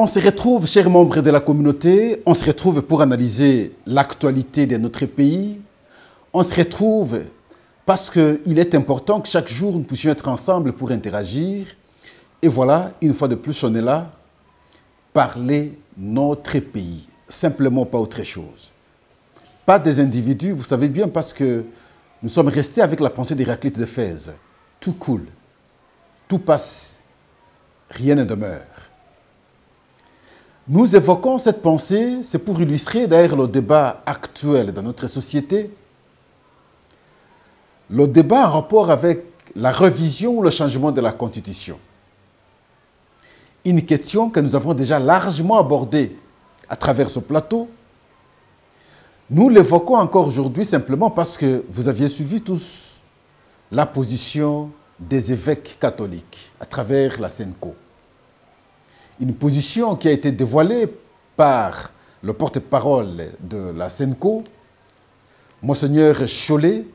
On se retrouve, chers membres de la communauté, on se retrouve pour analyser l'actualité de notre pays. On se retrouve parce qu'il est important que chaque jour nous puissions être ensemble pour interagir. Et voilà, une fois de plus, on est là, parler notre pays, simplement pas autre chose. Pas des individus, vous savez bien, parce que nous sommes restés avec la pensée d'Héraclite d'Éphèse. Tout coule, tout passe, rien ne demeure. Nous évoquons cette pensée, c'est pour illustrer d'ailleurs le débat actuel dans notre société. Le débat en rapport avec la révision ou le changement de la Constitution. Une question que nous avons déjà largement abordée à travers ce plateau. Nous l'évoquons encore aujourd'hui simplement parce que vous aviez suivi tous la position des évêques catholiques à travers la SENCO. Une position qui a été dévoilée par le porte-parole de la SENCO, Monseigneur Chollet,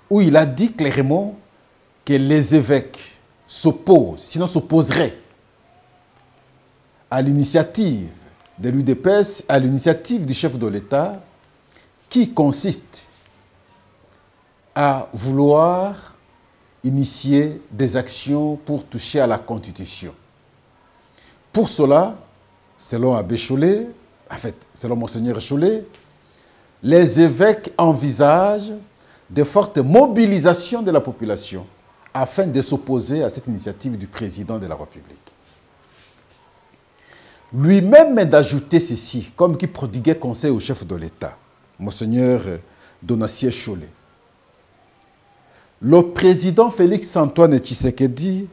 où il a dit clairement que les évêques s'opposent, sinon s'opposeraient à l'initiative de l'UDPS, à l'initiative du chef de l'État, qui consiste à vouloir initier des actions pour toucher à la Constitution. Pour cela, selon Abbé Chollet, en fait, selon Monseigneur Chollet, les évêques envisagent de fortes mobilisations de la population afin de s'opposer à cette initiative du président de la République. Lui-même d'ajouter ceci, comme qui prodiguait conseil au chef de l'État, Monseigneur Donatien Chollet. Le président Félix-Antoine Tshisekedi,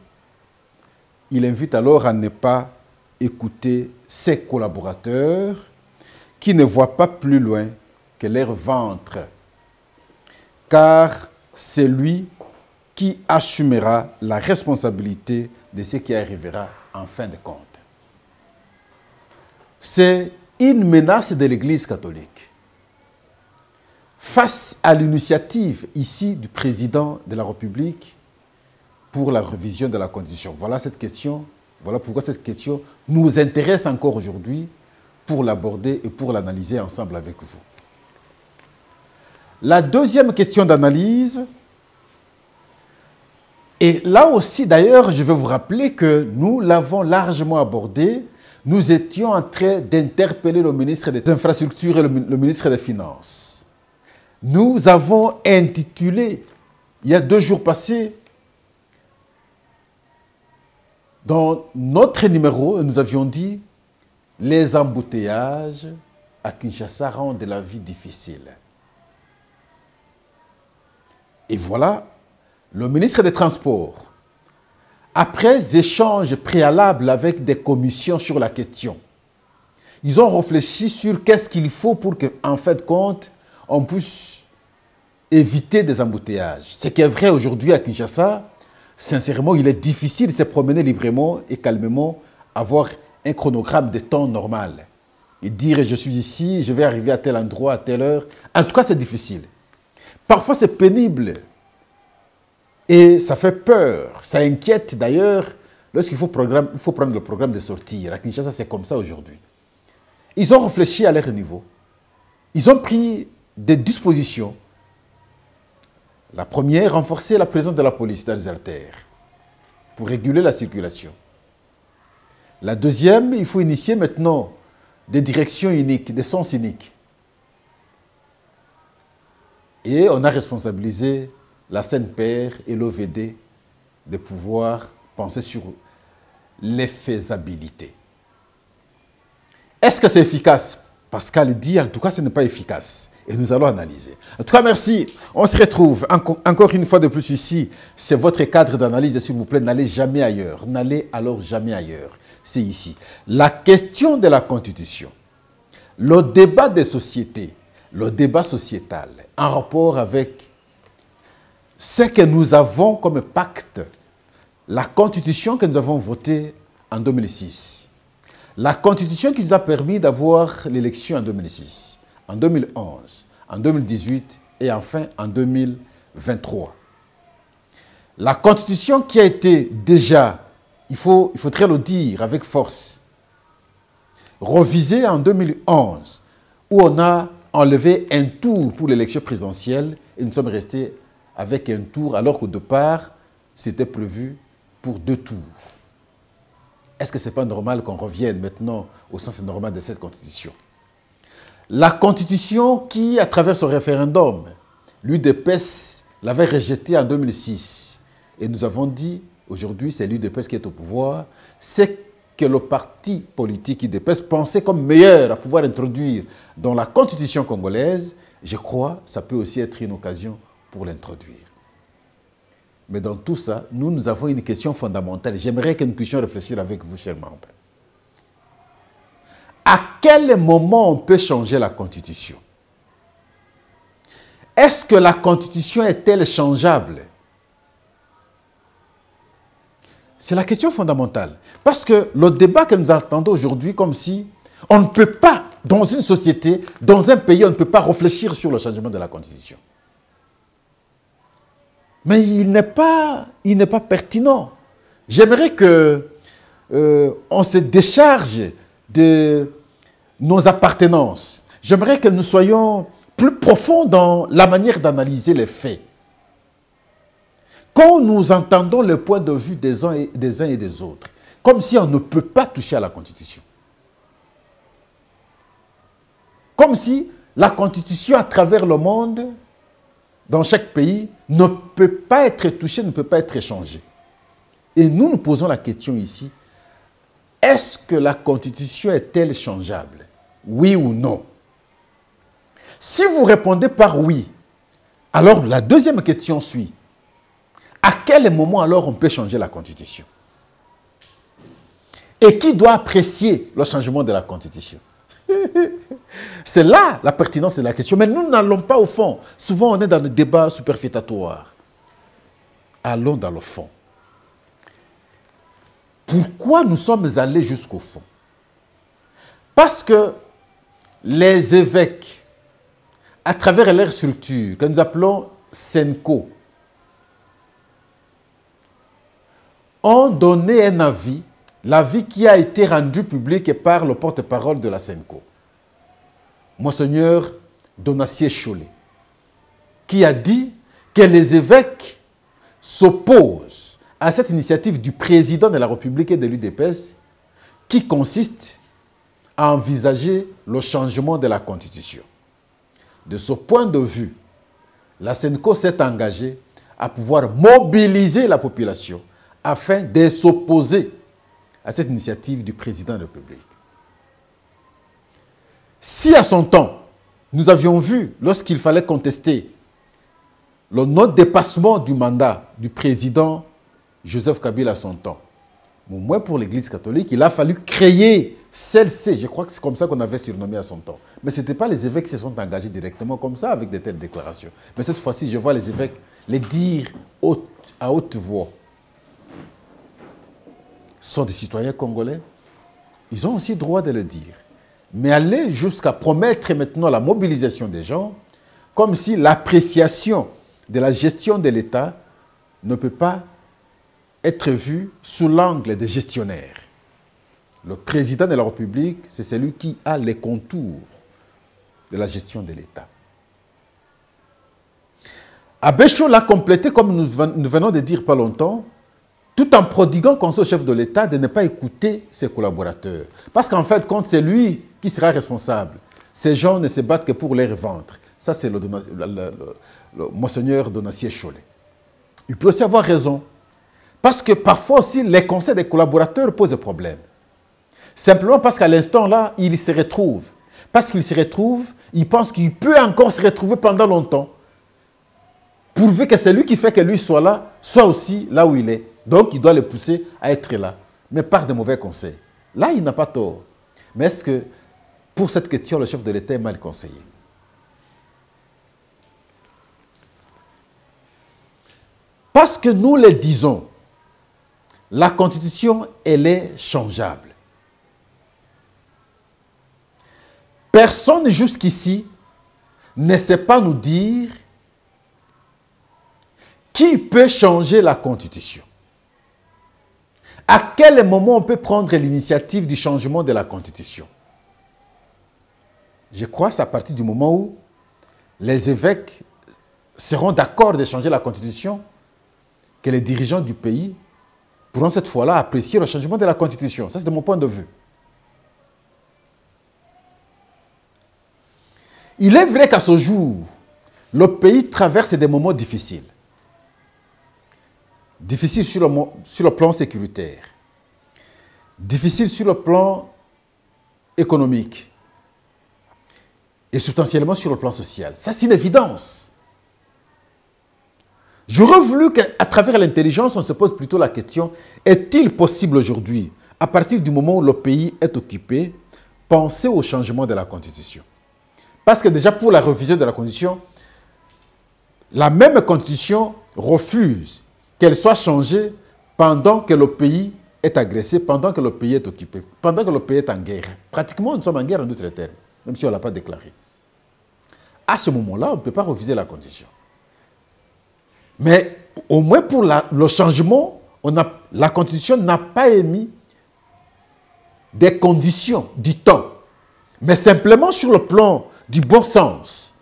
il invite alors à ne pas écouter ses collaborateurs qui ne voient pas plus loin que leur ventre, car c'est lui qui assumera la responsabilité de ce qui arrivera en fin de compte. C'est une menace de l'Église catholique. Face à l'initiative ici du président de la République pour la révision de la Constitution. Voilà cette question, voilà pourquoi cette question nous intéresse encore aujourd'hui pour l'aborder et pour l'analyser ensemble avec vous. La deuxième question d'analyse, et là aussi d'ailleurs je vais vous rappeler que nous l'avons largement abordé. Nous étions en train d'interpeller le ministre des Infrastructures et le ministre des Finances. Nous avons intitulé, il y a 2 jours passés, dans notre numéro, nous avions dit « Les embouteillages à Kinshasa rendent la vie difficile ». Et voilà, le ministre des Transports, après échanges préalables avec des commissions sur la question, ils ont réfléchi sur qu'est-ce qu'il faut pour qu'en fin de compte, on puisse éviter des embouteillages. Ce qui est vrai aujourd'hui à Kinshasa, sincèrement, il est difficile de se promener librement et calmement, avoir un chronogramme de temps normal. Et dire je suis ici, je vais arriver à tel endroit, à telle heure. En tout cas, c'est difficile. Parfois, c'est pénible. Et ça fait peur, ça inquiète d'ailleurs lorsqu'il faut prendre le programme de sortir. À Kinshasa, c'est comme ça aujourd'hui. Ils ont réfléchi à leur niveau. Ils ont pris des dispositions. La première, renforcer la présence de la police dans les artères pour réguler la circulation. La deuxième, il faut initier maintenant des directions uniques, des sens uniques. Et on a responsabilisé la CNPR et l'OVD de pouvoir penser sur les faisabilités. Est-ce que c'est efficace? Pascal dit, en tout cas, ce n'est pas efficace. Et nous allons analyser. En tout cas, merci. On se retrouve encore une fois de plus ici. C'est votre cadre d'analyse. S'il vous plaît, n'allez jamais ailleurs. N'allez alors jamais ailleurs. C'est ici. La question de la Constitution, le débat des sociétés, le débat sociétal, en rapport avec ce que nous avons comme pacte, la Constitution que nous avons votée en 2006, la Constitution qui nous a permis d'avoir l'élection en 2006, en 2011, en 2018 et enfin en 2023. La Constitution qui a été déjà, il faudrait le dire avec force, revisée en 2011, où on a enlevé un tour pour l'élection présidentielle et nous sommes restés avec un tour alors qu'au départ, c'était prévu pour 2 tours. Est-ce que ce n'est pas normal qu'on revienne maintenant au sens normal de cette constitution? La constitution qui, à travers son référendum, l'UDPS l'avait rejetée en 2006. Et nous avons dit, aujourd'hui, c'est l'UDPS qui est au pouvoir, c'est que le parti politique UDPS pensait comme meilleur à pouvoir introduire dans la constitution congolaise. Je crois que ça peut aussi être une occasion pour l'introduire. Mais dans tout ça, nous avons une question fondamentale. J'aimerais que nous puissions réfléchir avec vous, chers membres. À quel moment on peut changer la Constitution? Est-ce que la Constitution est-elle changeable? C'est la question fondamentale. Parce que le débat que nous attendons aujourd'hui, comme si on ne peut pas, dans une société, dans un pays, on ne peut pas réfléchir sur le changement de la Constitution. Mais il n'est pas pertinent. J'aimerais qu'on se décharge de nos appartenances. J'aimerais que nous soyons plus profonds dans la manière d'analyser les faits. Quand nous entendons le point de vue des uns et des autres, comme si on ne peut pas toucher à la Constitution. Comme si la Constitution à travers le monde, dans chaque pays, ne peut pas être touchée, ne peut pas être changée. Et nous nous posons la question ici, est-ce que la Constitution est-elle changeable? Oui ou non? Si vous répondez par oui, alors la deuxième question suit. À quel moment alors on peut changer la Constitution? Et qui doit apprécier le changement de la Constitution? C'est là la pertinence de la question. Mais nous n'allons pas au fond. Souvent, on est dans le débat superfétatoire. Allons dans le fond. Pourquoi nous sommes allés jusqu'au fond? Parce que les évêques, à travers leur structure, que nous appelons SENCO, ont donné un avis, l'avis qui a été rendu public par le porte-parole de la SENCO, Monseigneur Donassier Chollet, qui a dit que les évêques s'opposent à cette initiative du président de la République et de l'UDPS qui consiste à envisager le changement de la Constitution. De ce point de vue, la SENCO s'est engagée à pouvoir mobiliser la population afin de s'opposer à cette initiative du président de la République. Si à son temps, nous avions vu, lorsqu'il fallait contester le non-dépassement du mandat du président Joseph Kabila à son temps, au moins pour l'Église catholique, il a fallu créer celle-ci. Je crois que c'est comme ça qu'on avait surnommé à son temps. Mais ce n'était pas les évêques qui se sont engagés directement comme ça avec de telles déclarations. Mais cette fois-ci, je vois les évêques les dire à haute voix. Ce sont des citoyens congolais. Ils ont aussi le droit de le dire. Mais aller jusqu'à promettre maintenant la mobilisation des gens, comme si l'appréciation de la gestion de l'État ne peut pas être vue sous l'angle des gestionnaires. Le président de la République, c'est celui qui a les contours de la gestion de l'État. Abécho l'a complété, comme nous venons de dire pas longtemps, tout en prodiguant conseil au chef de l'État de ne pas écouter ses collaborateurs. Parce qu'en fait, quand c'est lui qui sera responsable, ces gens ne se battent que pour leur ventre. Ça, c'est le Monseigneur Donassier Chollet. Il peut aussi avoir raison. Parce que parfois aussi, les conseils des collaborateurs posent problème. Simplement parce qu'à l'instant là, il se retrouve. Parce qu'il se retrouve, il pense qu'il peut encore se retrouver pendant longtemps. Pourvu que c'est lui qui fait que lui soit là, soit aussi là où il est. Donc, il doit le pousser à être là. Mais par de mauvais conseils. Là, il n'a pas tort. Mais est-ce que, pour cette question, le chef de l'État est mal conseillé? Parce que nous le disons, la Constitution, elle est changeable. Personne jusqu'ici ne sait pas nous dire qui peut changer la Constitution. À quel moment on peut prendre l'initiative du changement de la Constitution? Je crois que c'est à partir du moment où les évêques seront d'accord de changer la Constitution que les dirigeants du pays pourront cette fois-là apprécier le changement de la Constitution. Ça, c'est de mon point de vue. Il est vrai qu'à ce jour, le pays traverse des moments difficiles. Difficiles sur le plan sécuritaire. Difficiles sur le plan économique. Et substantiellement sur le plan social. Ça, c'est une évidence. J'aurais voulu qu'à travers l'intelligence, on se pose plutôt la question, est-il possible aujourd'hui, à partir du moment où le pays est occupé, penser au changement de la Constitution? Parce que déjà pour la révision de la Constitution, la même Constitution refuse qu'elle soit changée pendant que le pays est agressé, pendant que le pays est occupé, pendant que le pays est en guerre. Pratiquement, nous sommes en guerre en d'autres termes, même si on ne l'a pas déclaré. À ce moment-là, on ne peut pas reviser la Constitution. Mais au moins pour le changement, la Constitution n'a pas émis des conditions du temps. Mais simplement sur le plan du bon sens.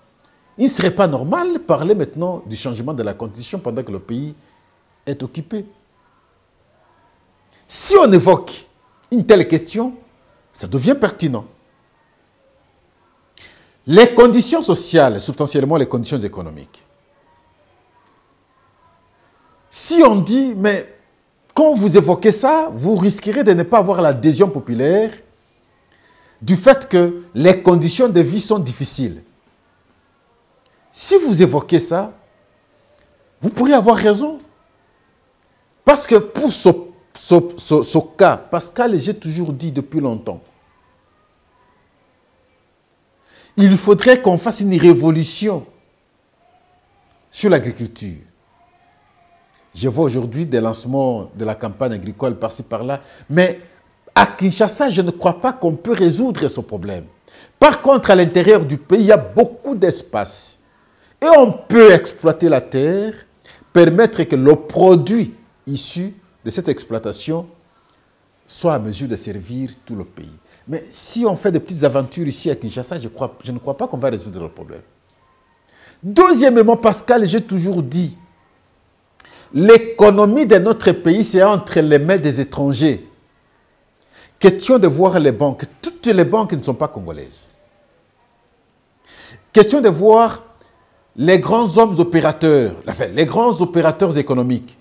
Il ne serait pas normal de parler maintenant du changement de la Constitution pendant que le pays est occupé. Si on évoque une telle question, ça devient pertinent. Les conditions sociales, substantiellement les conditions économiques. Si on dit, mais quand vous évoquez ça, vous risquerez de ne pas avoir l'adhésion populaire du fait que les conditions de vie sont difficiles. Si vous évoquez ça, vous pourriez avoir raison. Parce que pour ce cas, Pascal, j'ai toujours dit depuis longtemps, il faudrait qu'on fasse une révolution sur l'agriculture. Je vois aujourd'hui des lancements de la campagne agricole par-ci par-là, mais à Kinshasa, je ne crois pas qu'on peut résoudre ce problème. Par contre, à l'intérieur du pays, il y a beaucoup d'espace. Et on peut exploiter la terre, permettre que le produit issu de cette exploitation soit à mesure de servir tout le pays. Mais si on fait des petites aventures ici à Kinshasa, je ne crois pas qu'on va résoudre le problème. Deuxièmement, Pascal, j'ai toujours dit, l'économie de notre pays, c'est entre les mains des étrangers. Question de voir les banques. Toutes les banques ne sont pas congolaises. Question de voir les grands hommes opérateurs, enfin, les grands opérateurs économiques.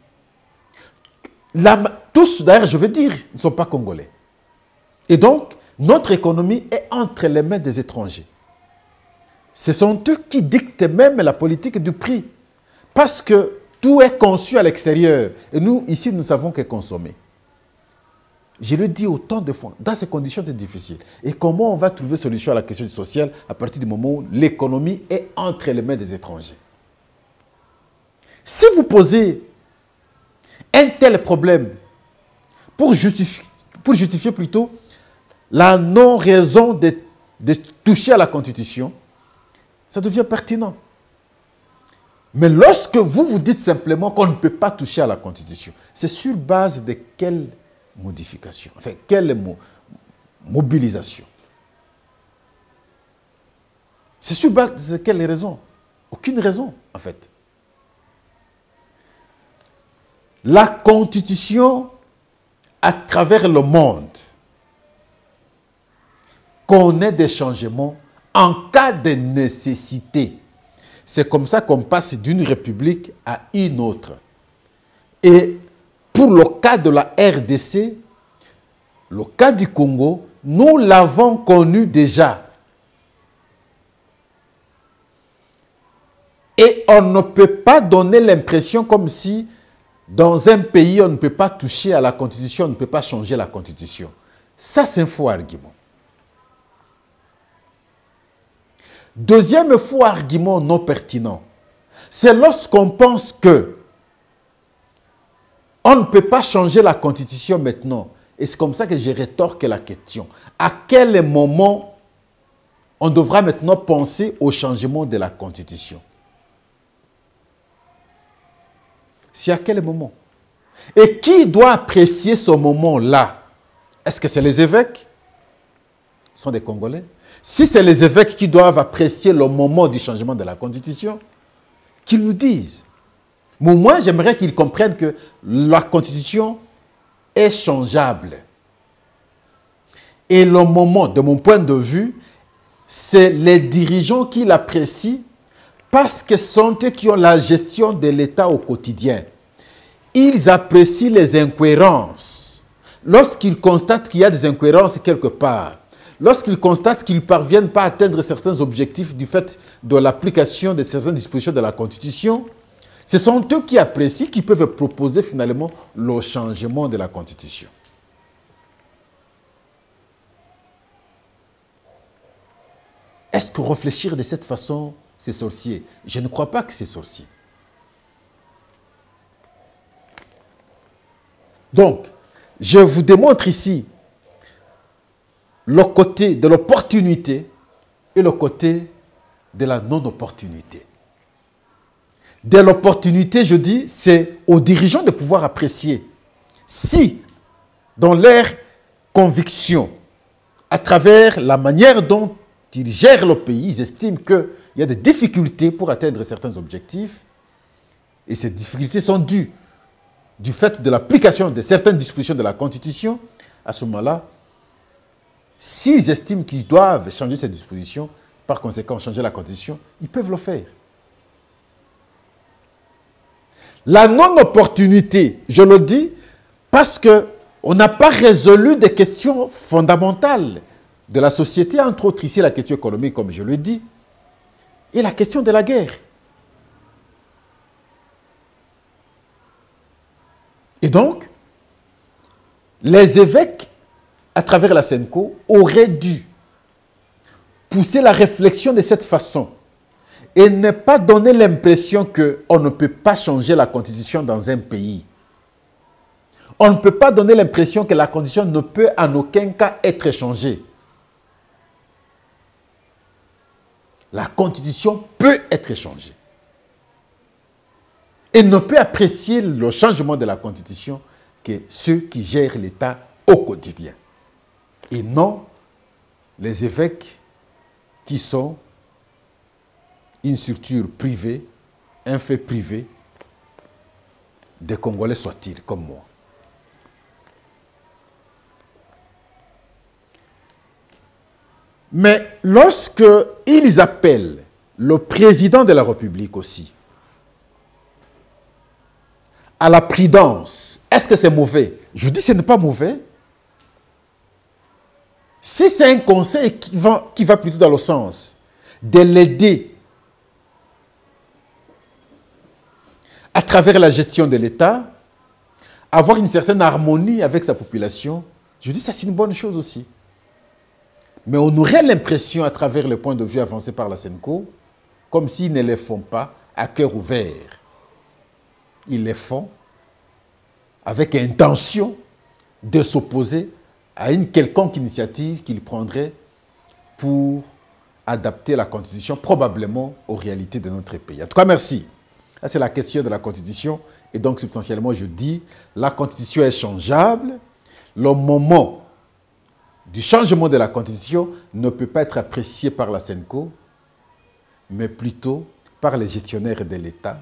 Tous, d'ailleurs, je veux dire, ne sont pas congolais. Et donc, notre économie est entre les mains des étrangers. Ce sont eux qui dictent même la politique du prix. Parce que tout est conçu à l'extérieur. Et nous, ici, nous ne savons que consommer. Je le dis autant de fois. Dans ces conditions, c'est difficile. Et comment on va trouver solution à la question sociale à partir du moment où l'économie est entre les mains des étrangers? Si vous posez un tel problème pour justifier plutôt la non-raison de toucher à la Constitution, ça devient pertinent. Mais lorsque vous dites simplement qu'on ne peut pas toucher à la Constitution, c'est sur base de quelle modification, enfin, quelle mobilisation? C'est sur base de quelle raison? Aucune raison, en fait. La Constitution, à travers le monde, connaît des changements en cas de nécessité. C'est comme ça qu'on passe d'une république à une autre. Et pour le cas de la RDC, le cas du Congo, nous l'avons connu déjà. Et on ne peut pas donner l'impression comme si dans un pays, on ne peut pas toucher à la Constitution, on ne peut pas changer la Constitution. Ça, c'est un faux argument. Deuxième faux argument non pertinent, c'est lorsqu'on pense que on ne peut pas changer la Constitution maintenant. Et c'est comme ça que je rétorque la question. À quel moment on devra maintenant penser au changement de la Constitution? C'est à quel moment? Et qui doit apprécier ce moment-là? Est-ce que c'est les évêques? Ce sont des Congolais. Si c'est les évêques qui doivent apprécier le moment du changement de la Constitution, qu'ils nous disent. Mais moi, j'aimerais qu'ils comprennent que la Constitution est changeable. Et le moment, de mon point de vue, c'est les dirigeants qui l'apprécient parce que ce sont eux qui ont la gestion de l'État au quotidien. Ils apprécient les incohérences. Lorsqu'ils constatent qu'il y a des incohérences quelque part, lorsqu'ils constatent qu'ils ne parviennent pas à atteindre certains objectifs du fait de l'application de certaines dispositions de la Constitution, ce sont eux qui apprécient, qui peuvent proposer finalement le changement de la Constitution. Est-ce que réfléchir de cette façon, c'est sorcier? Je ne crois pas que c'est sorcier. Donc, je vous démontre ici le côté de l'opportunité et le côté de la non-opportunité. De l'opportunité, je dis, c'est aux dirigeants de pouvoir apprécier si, dans leur conviction, à travers la manière dont ils gèrent le pays, ils estiment qu'il y a des difficultés pour atteindre certains objectifs, et ces difficultés sont dues du fait de l'application de certaines dispositions de la Constitution. À ce moment-là, s'ils estiment qu'ils doivent changer ces dispositions, par conséquent changer la Constitution, ils peuvent le faire. La non-opportunité, je le dis, parce qu'on n'a pas résolu des questions fondamentales de la société, entre autres ici la question économique, comme je le dis, et la question de la guerre. Et donc, les évêques, à travers la SENCO, auraient dû pousser la réflexion de cette façon et ne pas donner l'impression qu'on ne peut pas changer la Constitution dans un pays. On ne peut pas donner l'impression que la Constitution ne peut en aucun cas être changée. La Constitution peut être changée. Et ne peut apprécier le changement de la Constitution que ceux qui gèrent l'État au quotidien. Et non les évêques qui sont une structure privée, un fait privé, des Congolais soient-ils comme moi. Mais lorsqu'ils appellent le président de la République aussi à la prudence, est-ce que c'est mauvais? Je dis que ce n'est pas mauvais. Si c'est un conseil qui va plutôt dans le sens de l'aider à travers la gestion de l'État, avoir une certaine harmonie avec sa population, je dis que c'est une bonne chose aussi. Mais on aurait l'impression, à travers le point de vue avancé par la SENCO, comme s'ils ne les font pas à cœur ouvert. Ils les font avec intention de s'opposer à une quelconque initiative qu'ils prendraient pour adapter la Constitution, probablement aux réalités de notre pays. En tout cas, merci. Ça, c'est la question de la Constitution. Et donc, substantiellement, je dis, la Constitution est changeable. Le moment du changement de la Constitution ne peut pas être apprécié par la SENCO, mais plutôt par les gestionnaires de l'État,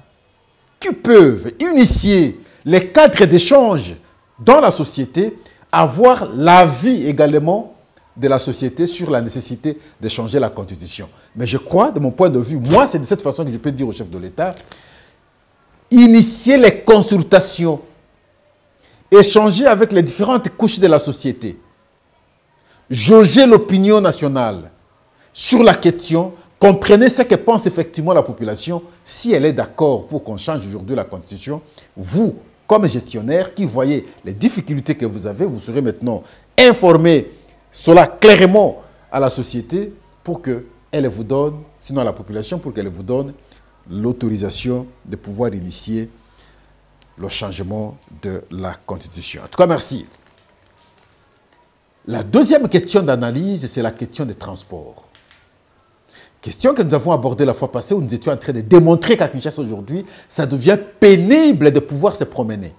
qui peuvent initier les cadres d'échange dans la société, avoir l'avis également de la société sur la nécessité de changer la Constitution. Mais je crois, de mon point de vue, moi, c'est de cette façon que je peux dire au chef de l'État, initier les consultations, échanger avec les différentes couches de la société, jauger l'opinion nationale sur la question, comprenez ce que pense effectivement la population, si elle est d'accord pour qu'on change aujourd'hui la Constitution, vous, comme gestionnaire qui voyez les difficultés que vous avez, vous serez maintenant informé cela clairement à la société pour qu'elle vous donne, sinon à la population, pour qu'elle vous donne l'autorisation de pouvoir initier le changement de la Constitution. En tout cas, merci. La deuxième question d'analyse, c'est la question des transports. Question que nous avons abordée la fois passée où nous étions en train de démontrer qu'à Kinshasa aujourd'hui, ça devient pénible de pouvoir se promener.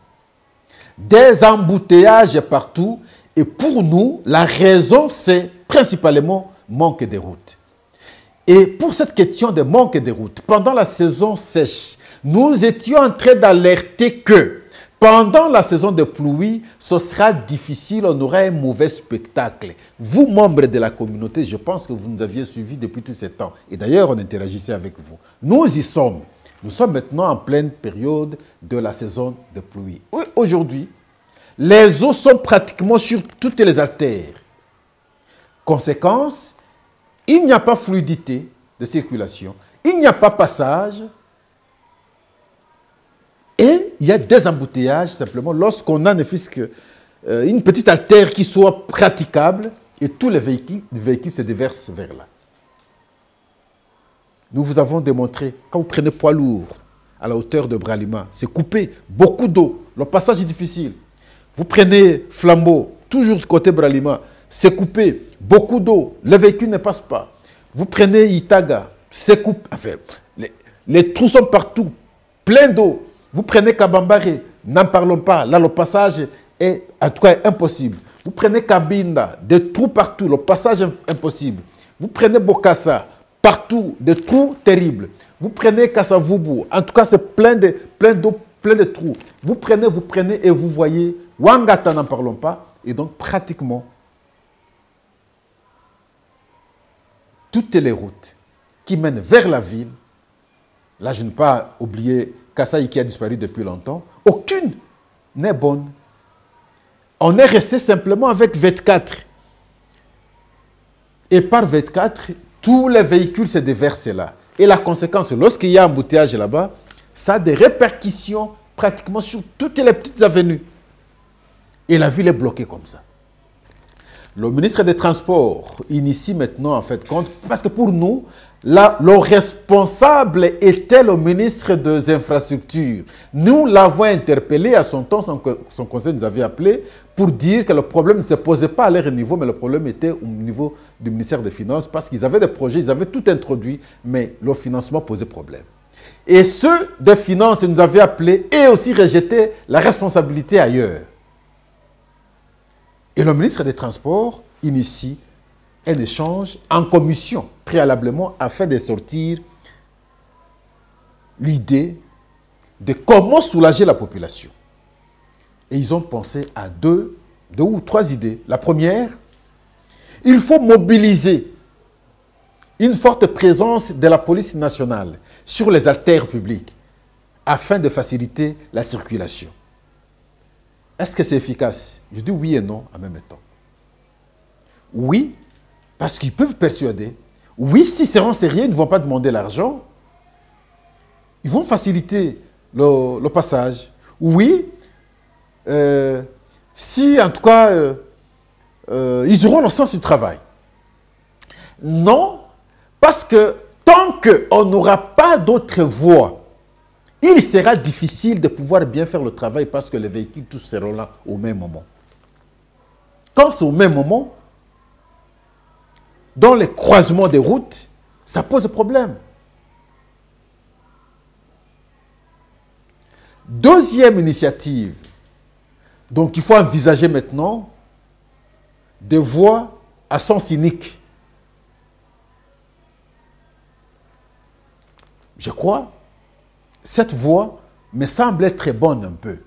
Des embouteillages partout. Et pour nous, la raison, c'est principalement manque des routes. Et pour cette question de manque des routes, pendant la saison sèche, nous étions en train d'alerter que pendant la saison de pluie, ce sera difficile, on aura un mauvais spectacle. Vous, membres de la communauté, je pense que vous nous aviez suivis depuis tout ce temps. Et d'ailleurs, on interagissait avec vous. Nous y sommes. Nous sommes maintenant en pleine période de la saison de pluie. Aujourd'hui, les eaux sont pratiquement sur toutes les artères. Conséquence, il n'y a pas fluidité de circulation, il n'y a pas passage, et il y a des embouteillages simplement lorsqu'on a ne fût-ce qu'une petite artère qui soit praticable et tous les véhicules se déversent vers là. Nous vous avons démontré, quand vous prenez poids lourd à la hauteur de Bralima, c'est coupé, beaucoup d'eau, le passage est difficile. Vous prenez Flambeau, toujours du côté Bralima, c'est coupé, beaucoup d'eau, le véhicule ne passe pas. Vous prenez Itaga, c'est coupé, enfin, les trous sont partout, plein d'eau. Vous prenez Kabambare, n'en parlons pas, là le passage est en tout cas impossible. Vous prenez Kabinda, des trous partout, le passage est impossible. Vous prenez Bokassa, partout, des trous terribles. Vous prenez Kassavubu, en tout cas c'est plein d'eau, plein de trous. Vous prenez et vous voyez, Wangata n'en parlons pas, et donc pratiquement toutes les routes qui mènent vers la ville, là je n'ai pas oublié Kasaï qui a disparu depuis longtemps, aucune n'est bonne. On est resté simplement avec 24. Et par 24, tous les véhicules se déversent là. Et la conséquence, lorsqu'il y a un embouteillage là-bas, ça a des répercussions pratiquement sur toutes les petites avenues. Et la ville est bloquée comme ça. Le ministre des Transports initie maintenant en fait compte, parce que pour nous, le responsable était le ministre des Infrastructures. Nous l'avons interpellé à son temps, son conseil nous avait appelé pour dire que le problème ne se posait pas à leur niveau, mais le problème était au niveau du ministère des Finances, parce qu'ils avaient des projets, ils avaient tout introduit, mais le financement posait problème. Et ceux des Finances nous avaient appelé et aussi rejeté la responsabilité ailleurs. Et le ministre des Transports initie un échange en commission préalablement afin de sortir l'idée de comment soulager la population. Et ils ont pensé à deux ou trois idées. La première, il faut mobiliser une forte présence de la police nationale sur les artères publiques afin de faciliter la circulation. Est-ce que c'est efficace? Je dis oui et non en même temps. Oui, parce qu'ils peuvent persuader. Oui, s'ils seront sérieux, ils ne vont pas demander l'argent. Ils vont faciliter le passage. Oui, si en tout cas, ils auront le sens du travail. Non, parce que tant qu'on n'aura pas d'autre voie, il sera difficile de pouvoir bien faire le travail parce que les véhicules tous seront là au même moment. Quand c'est au même moment, dans les croisements des routes, ça pose problème. Deuxième initiative, donc il faut envisager maintenant des voies à sens unique. Je crois, cette voie me semble être très bonne un peu.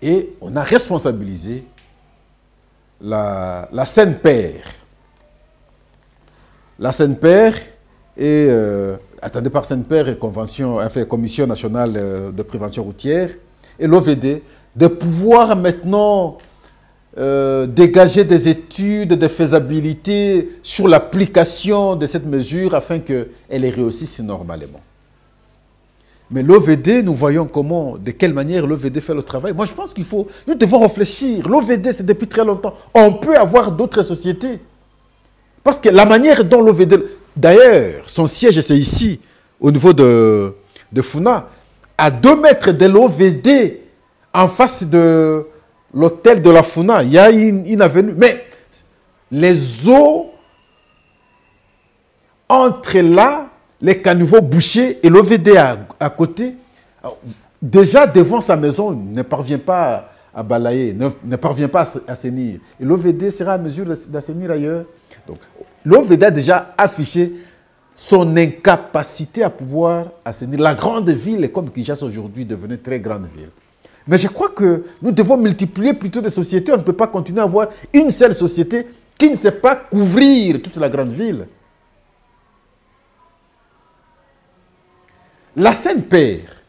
Et on a responsabilisé la Seine-Père. La Seine-Père est, attendez par Seine-Père et Commission nationale de prévention routière et l'OVD, de pouvoir maintenant dégager des études de faisabilité sur l'application de cette mesure afin qu'elle réussisse normalement. Mais l'OVD, nous voyons comment, de quelle manière l'OVD fait le travail. Moi, je pense qu'il faut, nous devons réfléchir. L'OVD, c'est depuis très longtemps. On peut avoir d'autres sociétés. Parce que la manière dont l'OVD... D'ailleurs, son siège, c'est ici, au niveau de Funa. À 2 mètres de l'OVD, en face de l'hôtel de la Funa, il y a une avenue. Mais les eaux entre là, les caniveaux bouchés et l'OVD à côté, déjà devant sa maison, ne parvient pas à balayer, ne parvient pas à assainir. Et l'OVD sera à mesure d'assainir ailleurs. Donc, l'OVD a déjà affiché son incapacité à pouvoir assainir. La grande ville est comme Kinshasa aujourd'hui, devenue très grande ville. Mais je crois que nous devons multiplier plutôt des sociétés. On ne peut pas continuer à avoir une seule société qui ne sait pas couvrir toute la grande ville. La Seine-Père,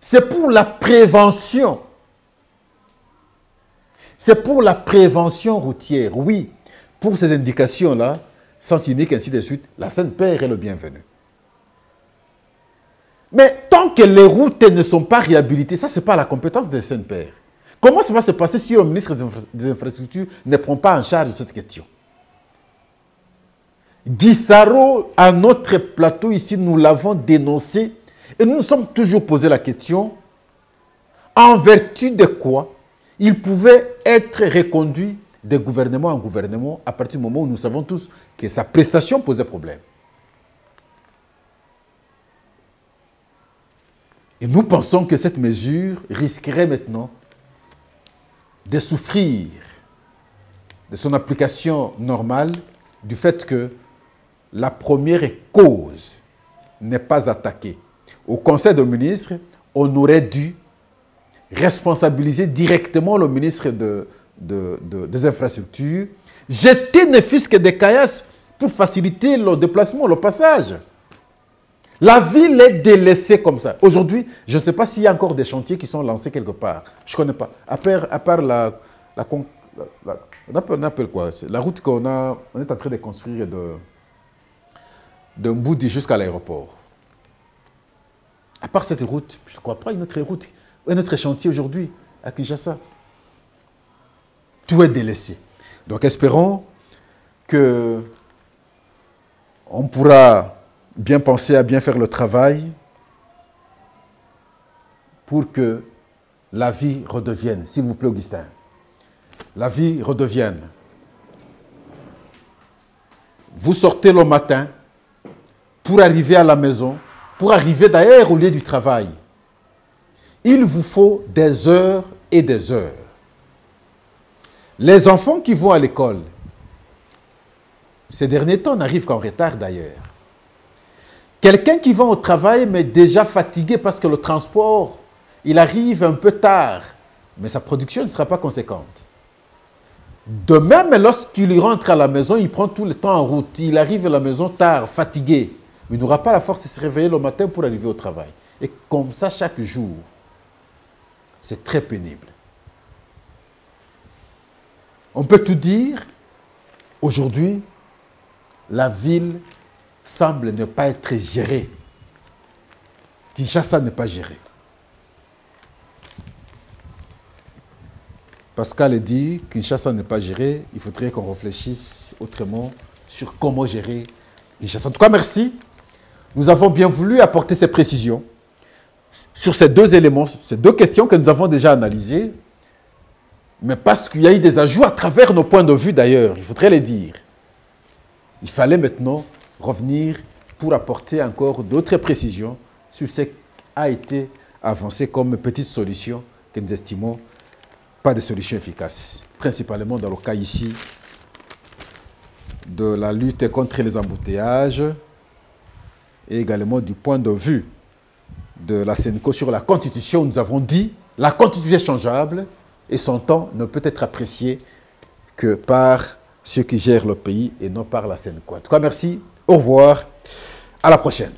c'est pour la prévention. C'est pour la prévention routière. Oui, pour ces indications-là, sens unique, ainsi de suite, la Seine-Père est le bienvenu. Mais tant que les routes ne sont pas réhabilitées, ça, ce n'est pas la compétence des Seine-Père. Comment ça va se passer si le ministre des Infrastructures ne prend pas en charge cette question? Guy Sarro, à notre plateau ici, nous l'avons dénoncé et nous nous sommes toujours posé la question en vertu de quoi il pouvait être reconduit de gouvernement en gouvernement à partir du moment où nous savons tous que sa prestation posait problème. Et nous pensons que cette mesure risquerait maintenant de souffrir de son application normale du fait que la première cause n'est pas attaquée. Au Conseil des ministres, on aurait dû responsabiliser directement le ministre des Infrastructures, jeter ne fût-ce que des caillasses pour faciliter le déplacement, le passage. La ville est délaissée comme ça. Aujourd'hui, je ne sais pas s'il y a encore des chantiers qui sont lancés quelque part. Je ne connais pas. À part on appelle quoi? La route on est en train de construire de Mboudi jusqu'à l'aéroport. À part cette route, je ne crois pas une autre route, un autre chantier aujourd'hui à Kinshasa. Tout est délaissé. Donc espérons que on pourra bien penser à bien faire le travail pour que la vie redevienne, s'il vous plaît Augustin, la vie redevienne. Vous sortez le matin pour arriver à la maison, pour arriver d'ailleurs au lieu du travail. Il vous faut des heures et des heures. Les enfants qui vont à l'école, ces derniers temps n'arrivent qu'en retard d'ailleurs. Quelqu'un qui va au travail mais déjà fatigué parce que le transport, il arrive un peu tard, mais sa production ne sera pas conséquente. De même, lorsqu'il rentre à la maison, il prend tout le temps en route. Il arrive à la maison tard, fatigué. Mais il n'aura pas la force de se réveiller le matin pour arriver au travail. Et comme ça, chaque jour, c'est très pénible. On peut tout dire. Aujourd'hui, la ville semble ne pas être gérée. Kinshasa n'est pas gérée. Pascal dit que Kinshasa n'est pas géré, il faudrait qu'on réfléchisse autrement sur comment gérer Kinshasa. En tout cas, merci. Nous avons bien voulu apporter ces précisions sur ces deux éléments, ces deux questions que nous avons déjà analysées, mais parce qu'il y a eu des ajouts à travers nos points de vue d'ailleurs, il faudrait les dire. Il fallait maintenant revenir pour apporter encore d'autres précisions sur ce qui a été avancé comme petite solution que nous estimons pas de solution efficace, principalement dans le cas ici de la lutte contre les embouteillages et également du point de vue de la Senco sur la Constitution. Nous avons dit la Constitution est changeable et son temps ne peut être apprécié que par ceux qui gèrent le pays et non par la Senco. En tout cas, merci, au revoir, à la prochaine.